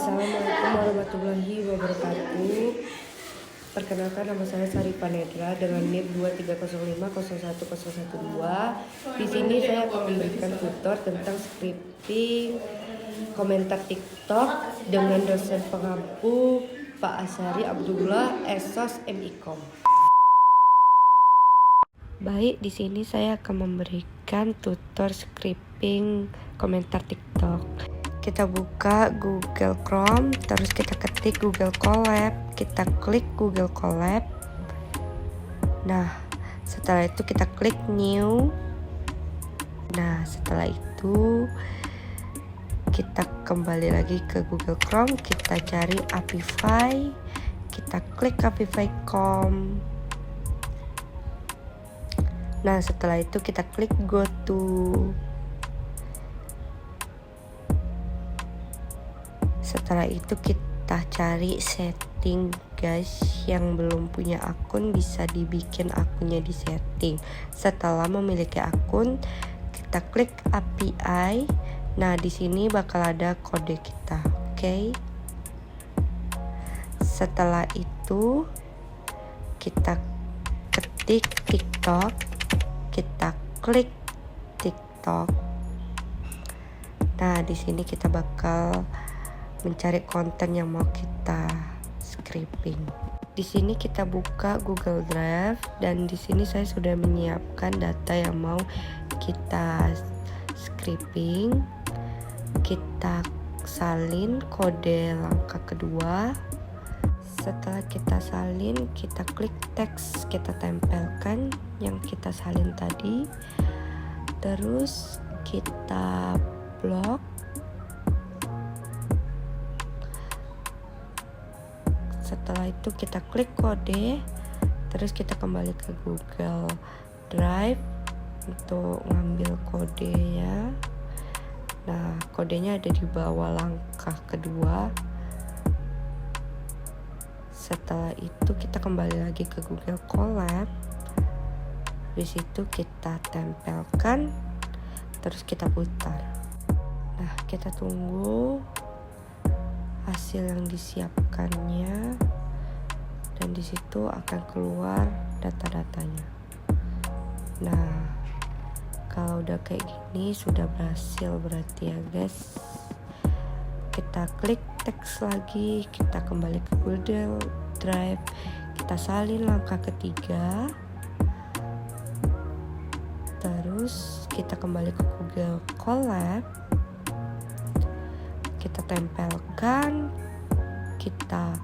Assalamualaikum warahmatullahi wabarakatuh. Perkenalkan, nama saya Sarifah Nedra dengan NIM 230501012. Di sini saya akan memberikan tutor tentang scripting komentar TikTok dengan dosen pengampu Pak Asyari Abdullah Esos MIKOM. Baik, di sini saya akan memberikan tutor scripting komentar TikTok. Kita buka Google Chrome, terus kita ketik Google Colab, kita klik Google Colab. Nah, setelah itu kita klik New. Nah, setelah itu kita kembali lagi ke Google Chrome, kita cari Apify, kita klik Apify.com. Nah, setelah itu kita klik Go to. Setelah itu kita cari setting, guys. Yang belum punya akun bisa dibikin akunnya di setting. Setelah memiliki akun, kita klik API. Nah, di sini bakal ada kode kita, oke? Setelah itu kita ketik TikTok, kita klik TikTok. Nah, di sini kita bakal mencari konten yang mau kita scripting. Di sini kita buka Google Drive dan di sini saya sudah menyiapkan data yang mau kita scripting. Kita salin kode langkah kedua. Setelah kita salin, kita klik teks, kita tempelkan yang kita salin tadi. Terus kita blok. Setelah itu kita klik kode, terus kita kembali ke Google Drive untuk ngambil kode ya. Nah, kodenya ada di bawah langkah kedua. Setelah itu kita kembali lagi ke Google Colab. Di situ kita tempelkan, terus kita putar. Nah, kita tunggu hasil yang disiapkannya, dan di situ akan keluar data-datanya. Nah, kalau udah kayak gini sudah berhasil berarti ya, guys. Kita klik teks lagi, kita kembali ke Google Drive, kita salin langkah ketiga, terus kita kembali ke Google Colab, kita tempelkan, kita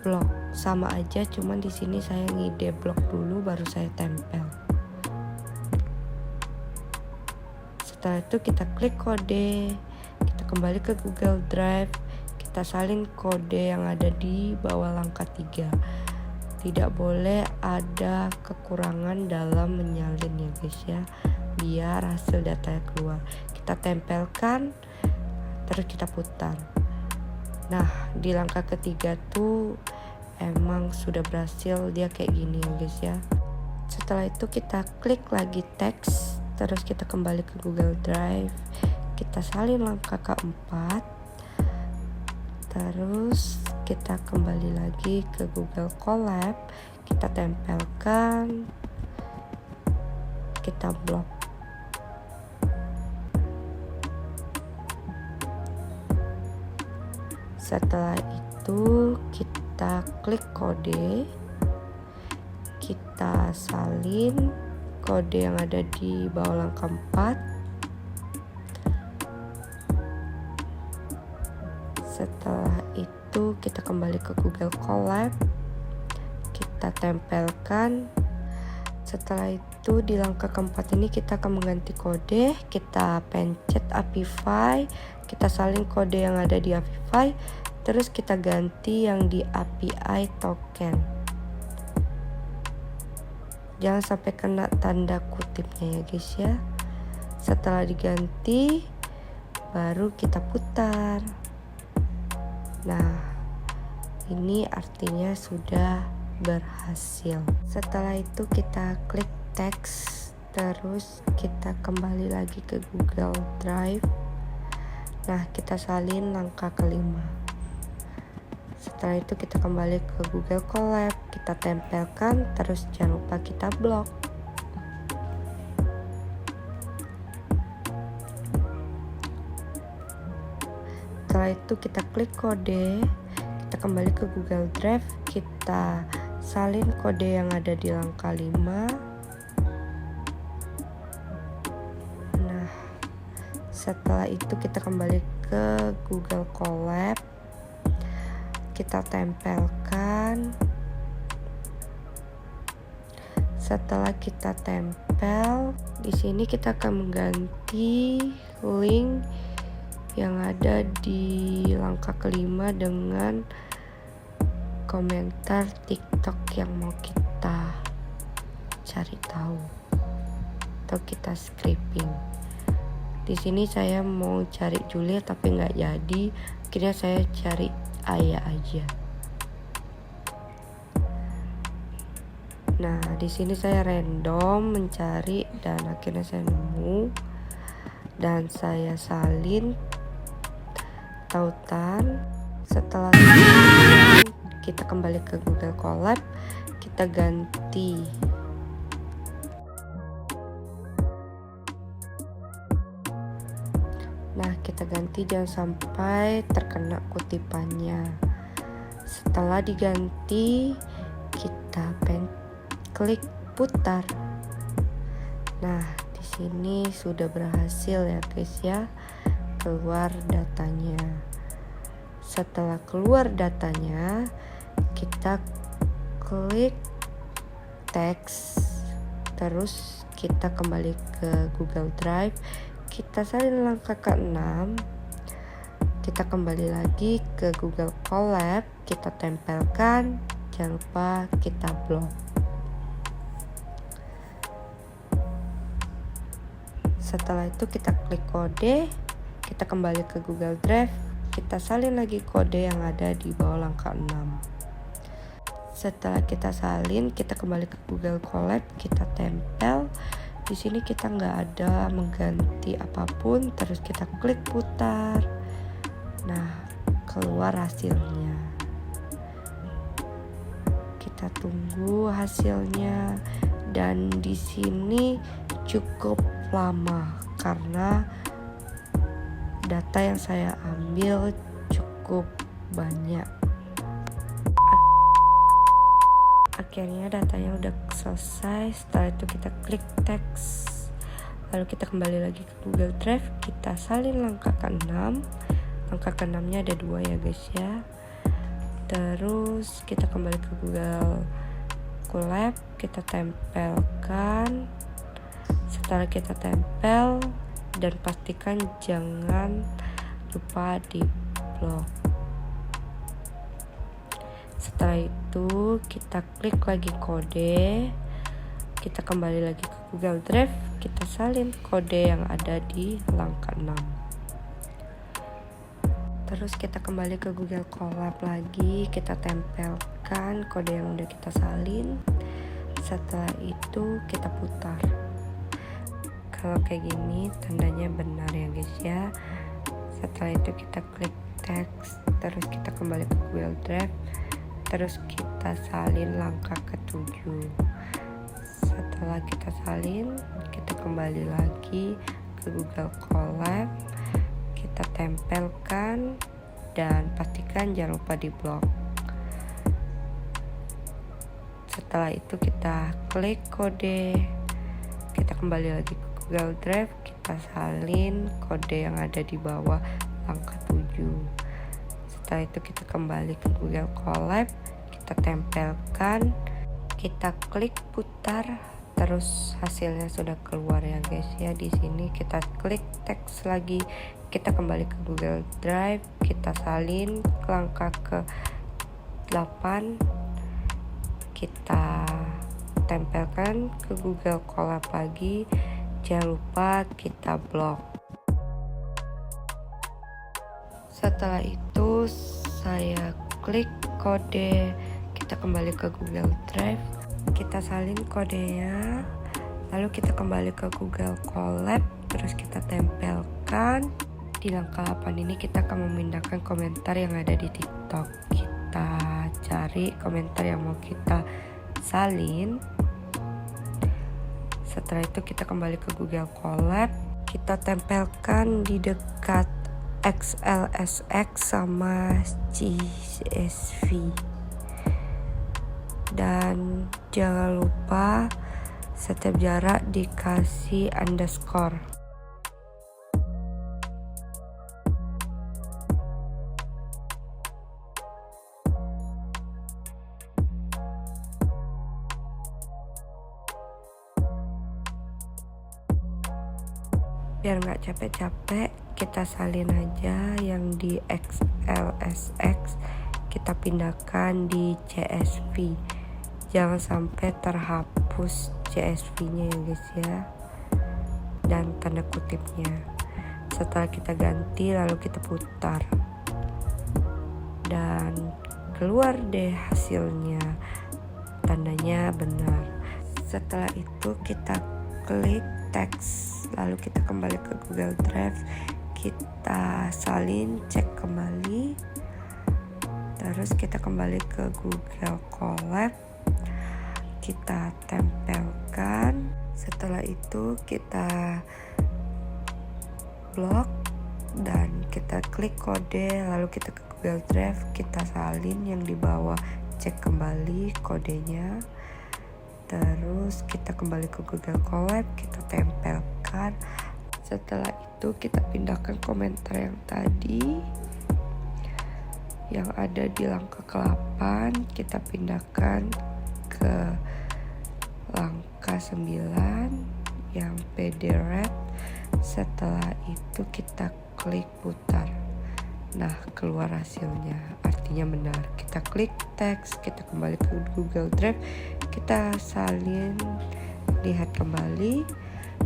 blok. Sama aja, cuman di sini saya ngide blok dulu baru saya tempel. Setelah itu kita klik kode, kita kembali ke Google Drive, kita salin kode yang ada di bawah langkah 3. Tidak boleh ada kekurangan dalam menyalin ya, guys ya, biar hasil datanya keluar. Kita tempelkan, terus kita putar. Nah, di langkah ketiga tuh emang sudah berhasil, dia kayak gini ya, guys ya. Setelah itu kita klik lagi teks, terus kita kembali ke Google Drive, kita salin langkah keempat, terus kita kembali lagi ke Google Colab, kita tempelkan, kita blok. Setelah itu kita klik kode, kita salin kode yang ada di bawah langkah 4. Setelah itu kita kembali ke Google Colab, kita tempelkan. Setelah itu di langkah keempat ini kita akan mengganti kode, kita pencet Apify, kita salin kode yang ada di Apify, terus kita ganti yang di API token. Jangan sampai kena tanda kutipnya ya, guys ya. Setelah diganti, baru kita putar. Nah, ini artinya sudah berhasil. Setelah itu kita klik teks, terus kita kembali lagi ke Google Drive. Nah, kita salin langkah kelima. Setelah itu kita kembali ke Google Colab, kita tempelkan, terus jangan lupa kita blok. Setelah itu kita klik kode, kita kembali ke Google Drive, kita salin kode yang ada di langkah 5. Nah, setelah itu kita kembali ke Google Colab, kita tempelkan. Setelah kita tempel, di sini kita akan mengganti link yang ada di langkah kelima dengan komentar TikTok yang mau kita cari tahu atau kita scraping. Di sini saya mau cari Julia tapi nggak jadi, akhirnya saya cari Ayah aja. Nah, di sini saya random mencari dan akhirnya saya nemu dan saya salin tautan. Setelah kita kembali ke Google Colab, kita ganti. Nah, kita ganti jangan sampai terkena kutipannya. Setelah diganti, kita klik putar. Nah, di sini sudah berhasil ya guys ya, keluar datanya. Setelah keluar datanya, kita klik teks, terus kita kembali ke Google Drive, kita salin langkah ke-6, kita kembali lagi ke Google Colab, kita tempelkan, jangan lupa kita blok. Setelah itu kita klik kode, kita kembali ke Google Drive, kita salin lagi kode yang ada di bawah langkah 6. Setelah kita salin, kita kembali ke Google Colab, kita tempel. Di sini kita nggak ada mengganti apapun, terus kita klik putar. Nah, keluar hasilnya. Kita tunggu hasilnya, dan di sini cukup lama karena data yang saya ambil cukup banyak. Akhirnya datanya udah selesai. Setelah itu kita klik teks, lalu kita kembali lagi ke Google Drive, kita salin langkah ke-6. Langkah ke-6 nya ada 2 ya guys ya. Terus kita kembali ke Google Colab, kita tempelkan. Setelah kita tempel, dan pastikan jangan lupa di blok. Setelah itu kita klik lagi kode, kita kembali lagi ke Google Drive, kita salin kode yang ada di langkah 6. Terus kita kembali ke Google Colab lagi, kita tempelkan kode yang udah kita salin. Setelah itu kita putar. Kalau kayak gini tandanya benar ya guys ya. Setelah itu kita klik teks, terus kita kembali ke Google Drive, terus kita salin langkah ke-7. Setelah kita salin, kita kembali lagi ke Google Colab, kita tempelkan, dan pastikan jangan lupa di blok. Setelah itu kita klik kode, kita kembali lagi ke Google Drive, kita salin kode yang ada di bawah langkah 7. Setelah itu kita kembali ke Google Colab, kita tempelkan, kita klik putar, terus hasilnya sudah keluar ya guys ya. Di sini kita klik teks lagi, kita kembali ke Google Drive, kita salin ke langkah ke-8, kita tempelkan ke Google Colab lagi, jangan lupa kita blok. Setelah itu saya klik kode, kita kembali ke Google Drive, kita salin kodenya, lalu kita kembali ke Google Colab, terus kita tempelkan, Di langkah 8 ini kita akan memindahkan komentar yang ada di TikTok. Kita cari komentar yang mau kita salin. Setelah itu kita kembali ke Google Colab. Kita tempelkan di dekat XLSX sama CSV. Dan jangan lupa setiap jarak dikasih underscore. Biar nggak capek-capek, kita salin aja yang di XLSX, kita pindahkan di CSV. Jangan sampai terhapus CSV-nya ya guys ya, dan tanda kutipnya. Setelah kita ganti, lalu kita putar dan keluar deh hasilnya, tandanya benar. Setelah itu kita klik teks, lalu kita kembali ke Google Drive, kita salin, cek kembali, terus kita kembali ke Google Colab, kita tempelkan. Setelah itu kita blok dan kita klik kode, lalu kita ke Google Drive, kita salin yang di bawah, cek kembali kodenya. Terus kita kembali ke Google Colab, kita tempelkan. Setelah itu kita pindahkan komentar yang tadi yang ada di langkah ke-8, kita pindahkan ke langkah 9 yang PD Red. Setelah itu kita klik putar. Nah, keluar hasilnya, artinya benar. Kita klik teks, kita kembali ke Google Drive, kita salin, lihat kembali,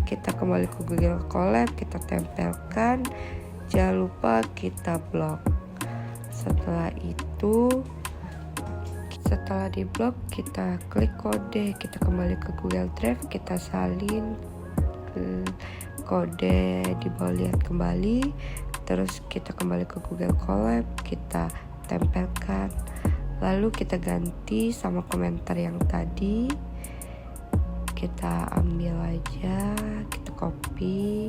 kita kembali ke Google Colab, kita tempelkan. Jangan lupa kita blok. Setelah itu, setelah di blok, kita klik kode, kita kembali ke Google Drive, kita salin kode di bawah, lihat kembali. Terus kita kembali ke Google Colab, kita tempelkan, lalu kita ganti sama komentar yang tadi. Kita ambil aja, kita copy,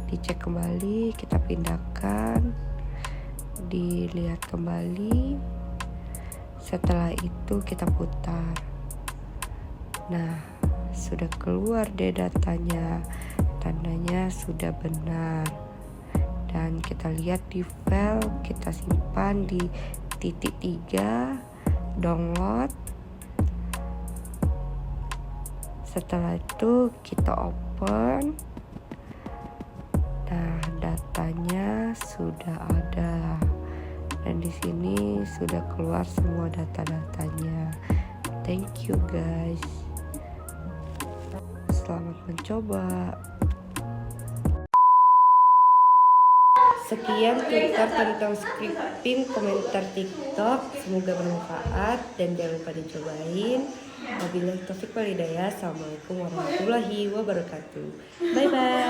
dicek kembali, kita pindahkan, dilihat kembali. Setelah itu kita putar. Nah, sudah keluar deh datanya, tandanya sudah benar. Dan kita lihat di file, kita simpan di titik 3, download. Setelah itu kita open. Nah, datanya sudah ada. Dan di sini sudah keluar semua data-datanya. Thank you guys. Selamat mencoba. Sekian tutorial tentang scripting komentar TikTok. Semoga bermanfaat dan jangan lupa dicobain. Wabillahi taufiq wal hidayah. Assalamualaikum warahmatullahi wabarakatuh. Bye bye.